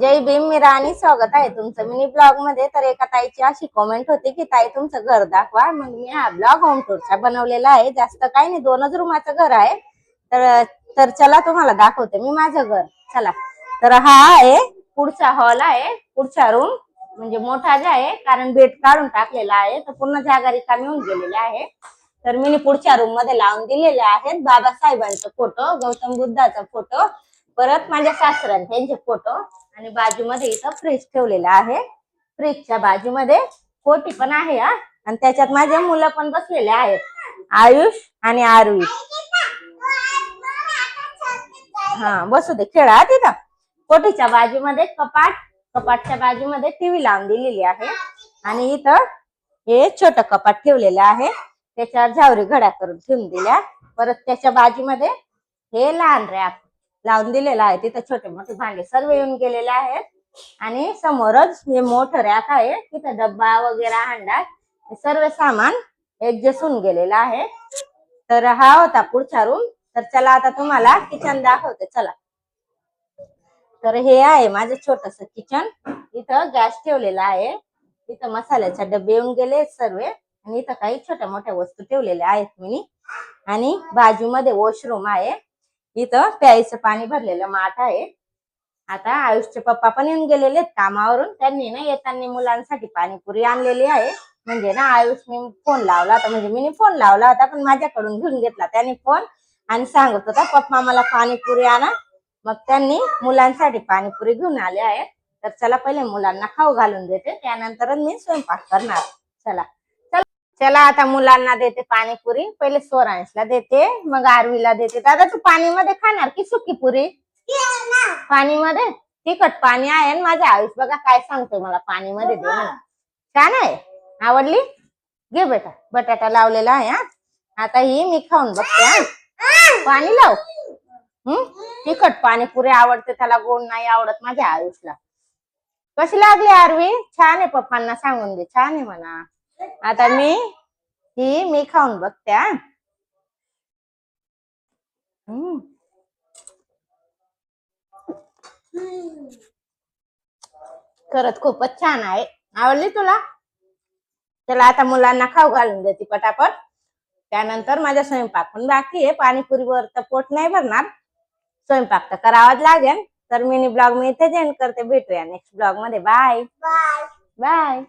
जय भीम, मी राणी. स्वागत आहे तुमचं मिनी ब्लॉग मध्ये. तर एका ताईची अशी कमेंट होती की ताई तुमचं घर दाखवा. मग मी हा ब्लॉग होम टूरचा बनवलेला आहे. जास्त काही नाही, 2च रूमाचं घर आहे. तर तर चला तुम्हाला दाखवते मी माझं घर. चला. तर हा आहे पुढचा हॉल आहे, पुढचा रूम. म्हणजे मोठा जे आहे, कारण बेड काढून टाकलेला आहे तर पूर्ण जागा रिकामी होऊन गेलेली आहे. तर मी पुढच्या रूम मध्ये लावून दिलेले आहेत बाबासाहेबांचा फोटो, गौतम बुद्धाचा फोटो, परत माझ्या सासऱ्यां त्यांचे फोटो. आणि बाजूमध्ये इथं फ्रीज ठेवलेला आहे. फ्रीजच्या बाजूमध्ये कोटी पण आहे हा. आणि त्याच्यात माझे मुलं पण बसलेले आहेत, आयुष आणि आरवी. हा, बसू दे, खेळा तिथं. कोटीच्या बाजूमध्ये कपाट, कपाटच्या बाजूमध्ये टीव्ही लावून दिलेली आहे. आणि इथं हे छोटं कपाट ठेवलेलं आहे, त्याच्यावर झावरी घड्या करून ठेवून दिल्या. परत त्याच्या बाजूमध्ये हे लहान रॅक लावून दिलेला आहे, तिथं छोटे मोठे भांडे सर्व येऊन गेलेले आहेत. आणि समोरच हे मोठं रॅक आहे, तिथं डब्बा वगैरे, हांडा, सर्व सामान ऍडजस्ट होऊन गेलेलं आहे. तर हा होता पुढचा रूम. तर चला आता तुम्हाला किचन दाखवते. चला. तर हे आहे माझं छोटस किचन. इथं गॅस ठेवलेला आहे, इथं मसाल्याचे डबे येऊन गेले सर्व. आणि इथं काही छोट्या मोठ्या वस्तू ठेवलेल्या आहेत मी. आणि बाजूमध्ये वॉशरूम आहे, इथं प्यायचं पाणी भरलेलं माठ आहे. आता आयुषचे पप्पा पण येऊन गेलेले आहेत कामावरून. त्यांनी ना येताना मुलांसाठी पाणीपुरी आणलेली आहे. म्हणजे ना आयुषने फोन लावला होता, म्हणजे मी फोन लावला होता पण माझ्याकडून घेऊन घेतला त्याने फोन. आणि सांगत होता पप्पा मला पाणीपुरी आणा. मग त्यांनी मुलांसाठी पाणीपुरी घेऊन आले आहेत. तर चला पहिले मुलांना खाऊ घालून देते, त्यानंतर मी स्वयंपाक करणार. चला चला आता मुलांना देते पाणीपुरी. पहिले सोरांशला देते, मग आरवीला देते. दादा तू पाणीमध्ये खाणार की सुकी पुरी? पाणीमध्ये. तिखट पाणी आहे. आणि माझा आयुष बघा काय सांगतोय, मला पाणीमध्ये दे म्हणून. छान आहे, आवडली? घे बेटा, बटाटा लावलेला आहे. हा, आता ही मी खाऊन बघते. हा, पाणी लाव. तिखट पाणीपुरी आवडते त्याला, गोड नाही आवडत माझ्या आयुषला. कशी लागली आरवी? छान आहे, पप्पांना सांगून दे छान आहे म्हणा. आता मी खाऊन बघते. खरंच खूपच छान आहे. आवडली तुला? चला आता मुलांना खाऊ घालून देते पटापट. त्यानंतर माझा स्वयंपाक पण बाकी आहे. पाणीपुरीवर तर पोट नाही भरणार, स्वयंपाक तर करावाच लागेल. तर मिनी ब्लॉग मी इथे एंड करते. भेटूया नेक्स्ट ब्लॉग मध्ये. Bye bye bye.